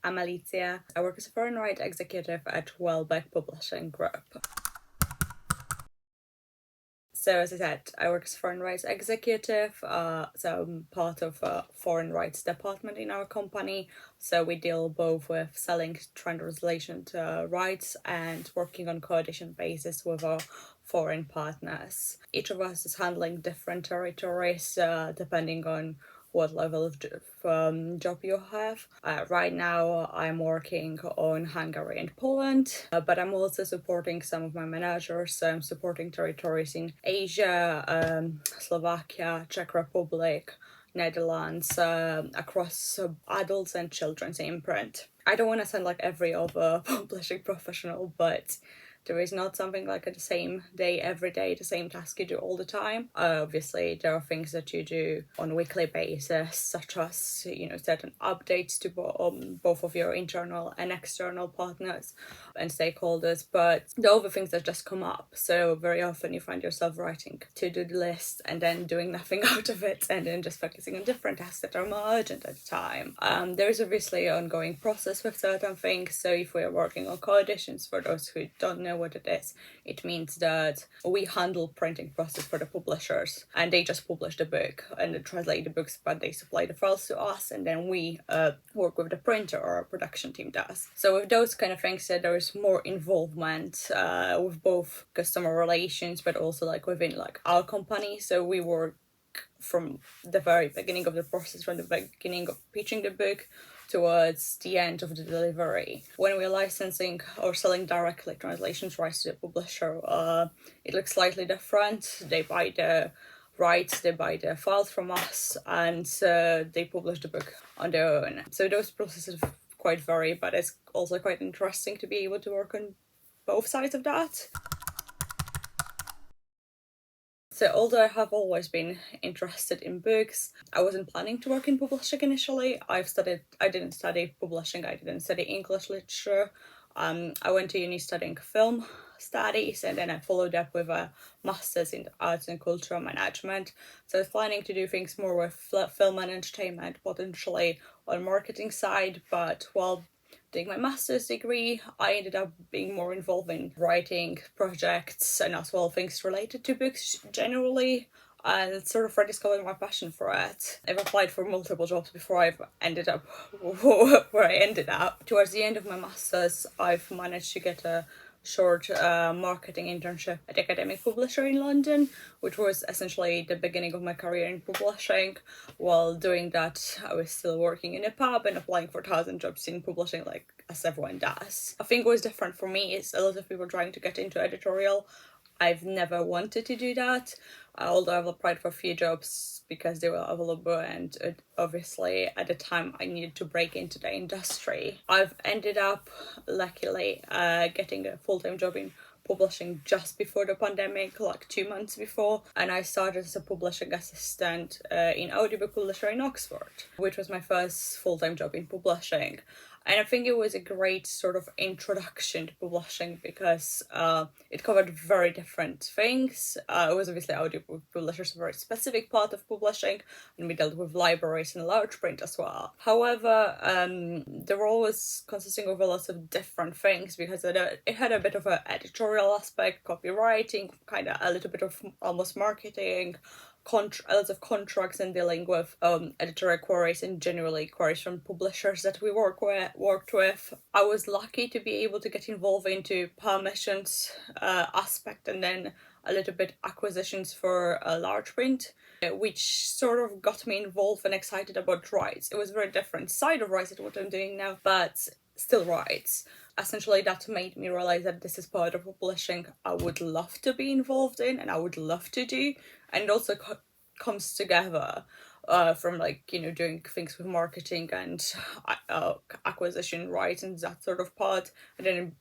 I'm Alicja. I work as a foreign rights executive at Welbeck Publishing Group. So as I said, I work as a foreign rights executive, so I'm part of a foreign rights department in our company. So we deal both with selling translation rights and working on coalition basis with our foreign partners. Each of us is handling different territories depending on what level of job you have. Right now I'm working on Hungary and Poland, but I'm also supporting some of my managers. So I'm supporting territories in Asia, Slovakia, Czech Republic, Netherlands, across adults and children's imprint. I don't want to sound like every other publishing professional, but there is not something like the same day every day, the same task you do all the time. Obviously, there are things that you do on a weekly basis, such as, certain updates to both of your internal and external partners and stakeholders. But the other things that just come up. So very often you find yourself writing to-do list and then doing nothing out of it, and then just focusing on different tasks that are more urgent at the time. There is obviously an ongoing process with certain things. So if we are working on coeditions, for those who don't know what it is, it means that we handle printing process for the publishers, and they just publish the book and translate the books, but they supply the files to us, and then we work with the printer, or our production team does. So with those kind of things, there is more involvement with both customer relations, but also like within like our company. So we work from the very beginning of the process, from the beginning of pitching the book towards the end of the delivery. When we're licensing or selling directly translations rights to the publisher, it looks slightly different. They buy the rights, they buy the files from us, and they publish the book on their own. So those processes quite vary, but it's also quite interesting to be able to work on both sides of that. So although I have always been interested in books, I wasn't planning to work in publishing initially. I didn't study publishing, I didn't study English literature. I went to uni studying film studies, and then I followed up with a master's in arts and cultural management. So I was planning to do things more with film and entertainment, potentially on marketing side, but while doing my master's degree, I ended up being more involved in writing projects and as well things related to books generally, and sort of rediscovered my passion for it. I've applied for multiple jobs before I've ended up where I ended up. Towards the end of my master's, I've managed to get a short marketing internship at academic publisher in London, which was essentially the beginning of my career in publishing. While doing that, I was still working in a pub and applying for 1,000 jobs in publishing, like as everyone does. I think what was different for me is a lot of people trying to get into editorial. I've never wanted to do that, although I've applied for a few jobs because they were available, and obviously at the time I needed to break into the industry. I've ended up luckily getting a full-time job in publishing just before the pandemic, like 2 months before, and I started as a publishing assistant in audiobook publisher in Oxford, which was my first full-time job in publishing. And I think it was a great sort of introduction to publishing because it covered very different things. It was obviously audiobook publishers, a very specific part of publishing, and we dealt with libraries and large print as well. However, the role was consisting of a lot of different things because it had a bit of an editorial aspect, copywriting, kind of a little bit of almost marketing, a lot of contracts, and dealing with editorial queries and generally queries from publishers that we worked with. I was lucky to be able to get involved into permissions aspect, and then a little bit acquisitions for a large print, which sort of got me involved and excited about rights. It was a very different side of rights than what I'm doing now, but still rights. Essentially, that made me realize that this is part of publishing I would love to be involved in and I would love to do. And it also comes together from doing things with marketing and acquisition rights and that sort of part. And then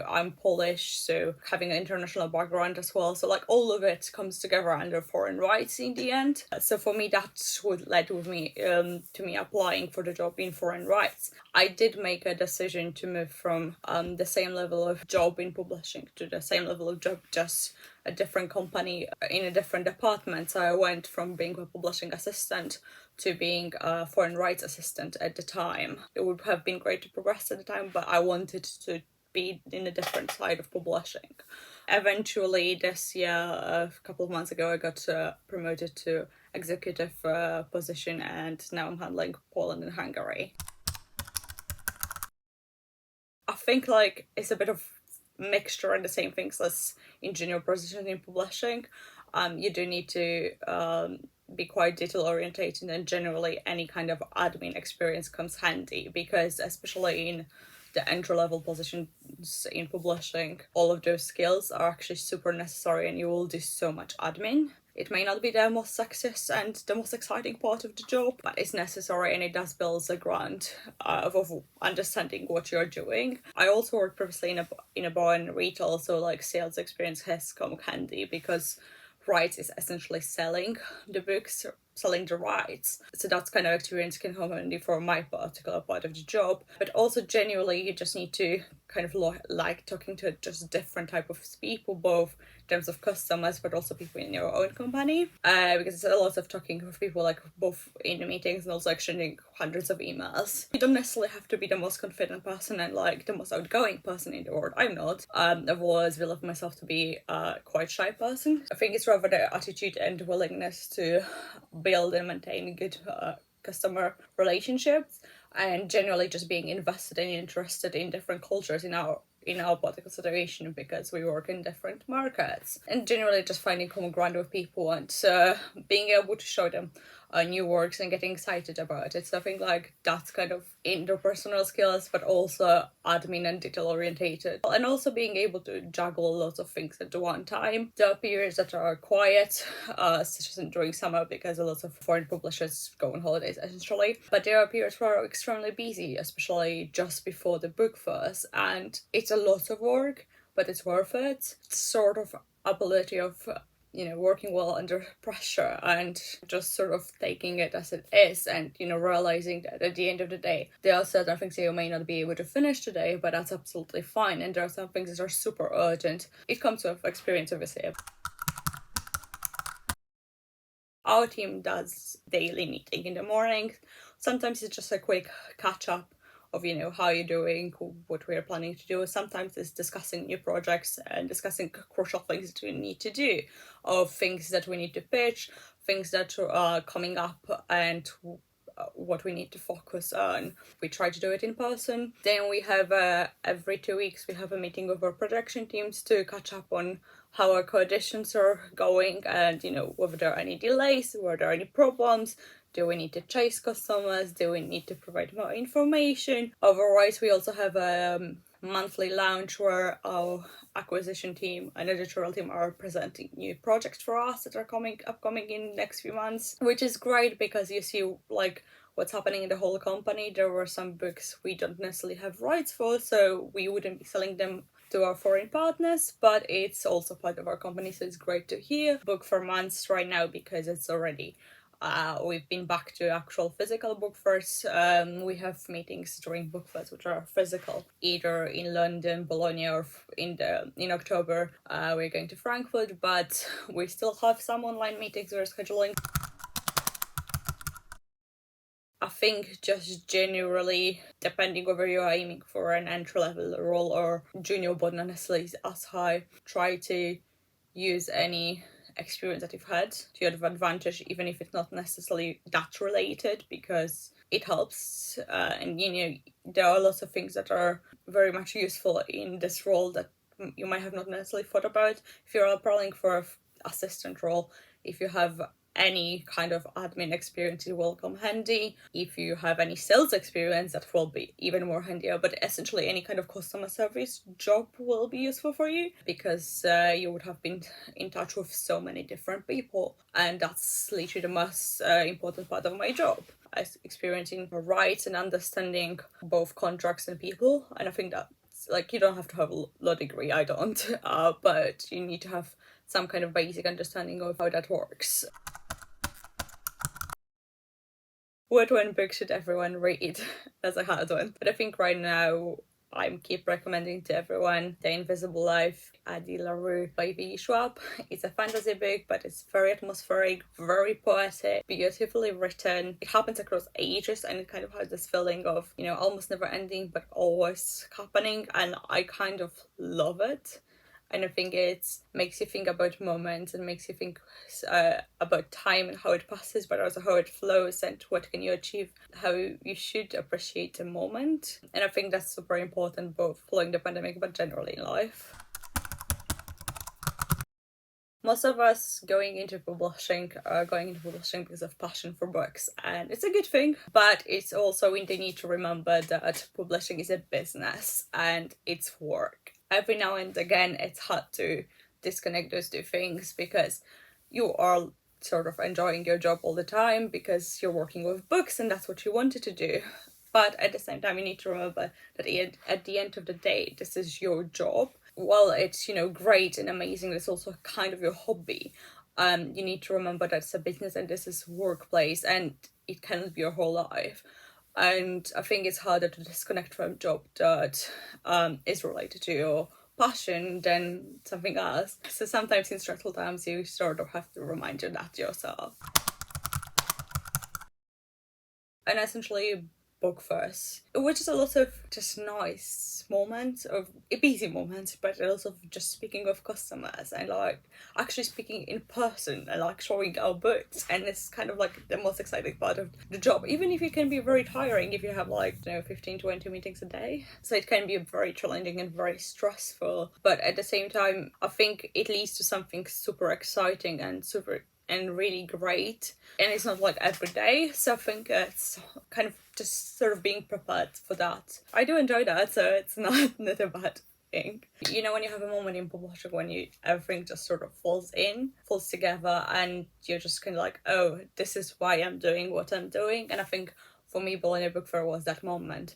I'm Polish, so having an international background as well. So all of it comes together under foreign rights in the end. So for me, that's what led with me to me applying for the job in foreign rights. I did make a decision to move from the same level of job in publishing to the same level of job, just a different company in a different department. So I went from being a publishing assistant to being a foreign rights assistant at the time. It would have been great to progress at the time, but I wanted to be in a different side of publishing. Eventually this year, a couple of months ago, I got promoted to executive position, and now I'm handling Poland and Hungary. I think like it's a bit of mixture and the same things as in junior position in publishing. You do need to be quite detail orientated, and generally any kind of admin experience comes handy, because especially in the entry level positions in publishing, all of those skills are actually super necessary, and you will do so much admin. It may not be the most sexiest and the most exciting part of the job, but it's necessary, and it does build a ground of understanding what you're doing. I also worked previously in a bar and retail, so like sales experience has come handy, because rights is essentially selling the books, selling the rights. So that's kind of experience can come handy for my particular part of the job. But also genuinely, you just need to kind of like talking to just different type of people, both in terms of customers but also people in your own company, because it's a lot of talking with people, like both in the meetings and also exchanging hundreds of emails. You don't necessarily have to be the most confident person and like the most outgoing person in the world. I'm not. I've always believed myself to be a quite shy person. I think it's rather the attitude and willingness to build and maintain good customer relationships, and generally just being invested and interested in different cultures in our particular situation, because we work in different markets, and generally just finding common ground with people and being able to show them new works and getting excited about it. So I think like that's kind of interpersonal skills, but also admin and detail orientated, and also being able to juggle lots of things at one time. There are periods that are quiet, such as during summer, because a lot of foreign publishers go on holidays essentially, but there are periods where are extremely busy, especially just before the book fairs, and it's a lot of work, but it's worth it. It's sort of ability of working well under pressure and just sort of taking it as it is, and realizing that at the end of the day there are certain things that you may not be able to finish today, but that's absolutely fine, and there are some things that are super urgent. It comes with experience, obviously. Our team does daily meeting in the morning. Sometimes it's just a quick catch up of how you're doing, what we're planning to do. Sometimes it's discussing new projects and discussing crucial things that we need to do, or things that we need to pitch, things that are coming up, and what we need to focus on. We try to do it in person. Then we have every 2 weeks we have a meeting with our production teams to catch up on how our co-editions are going, and whether there are any delays, whether there are any problems. Do we need to chase customers? Do we need to provide more information? Otherwise, we also have a monthly launch where our acquisition team and editorial team are presenting new projects for us that are upcoming in the next few months, which is great because you see like what's happening in the whole company. There were some books we don't necessarily have rights for, so we wouldn't be selling them to our foreign partners, but it's also part of our company, so it's great to hear. Book for months right now because it's already we've been back to actual physical book fairs. We have meetings during book fairs which are physical, either in London, Bologna, or in October we're going to Frankfurt, but we still have some online meetings we're scheduling. I think just generally, depending whether you are aiming for an entry-level role or junior but not necessarily as high, try to use any experience that you've had to your advantage, even if it's not necessarily that related, because it helps. And there are lots of things that are very much useful in this role that you might have not necessarily thought about. If you're applying for an assistant role, if you have any kind of admin experience, it will come handy. If you have any sales experience, that will be even more handier, but essentially any kind of customer service job will be useful for you, because you would have been in touch with so many different people, and that's literally the most important part of my job, as experiencing rights and understanding both contracts and people. And I think that like you don't have to have a law degree, I don't, but you need to have some kind of basic understanding of how that works. What one book should everyone read? That's a hard one. But I think right now I keep recommending to everyone The Invisible Life, Adi LaRue by V. Schwab. It's a fantasy book, but it's very atmospheric, very poetic, beautifully written. It happens across ages, and it kind of has this feeling of, you know, almost never ending, but always happening, and I kind of love it. And I think it makes you think about moments and makes you think about time and how it passes, but also how it flows and what can you achieve, how you should appreciate a moment. And I think that's super important, both following the pandemic but generally in life. Most of us going into publishing are going into publishing because of passion for books, and it's a good thing, but it's also we need to remember that publishing is a business and it's work. Every now and again it's hard to disconnect those two things, because you are sort of enjoying your job all the time because you're working with books and that's what you wanted to do. But at the same time, you need to remember that at the end of the day, this is your job. While it's, you know, great and amazing, it's also kind of your hobby. You need to remember that it's a business and this is workplace, and it cannot be your whole life. And I think it's harder to disconnect from a job that is related to your passion than something else. So sometimes in stressful times you sort of have to remind you that yourself. And essentially book first, which is a lot of just nice moments, of busy moments, but also just speaking with customers and like actually speaking in person and like showing our books. And it's kind of like the most exciting part of the job, even if it can be very tiring if you have like, you know, 15-20 meetings a day. So it can be very challenging and very stressful, but at the same time I think it leads to something super exciting and really great, and it's not like every day, so I think it's kind of just sort of being prepared for that. I do enjoy that, so it's not a bad thing. You know, when you have a moment in publishing when everything just sort of falls together, and you're just kind of like, oh, this is why I'm doing what I'm doing. And I think for me, Bologna Book Fair was that moment.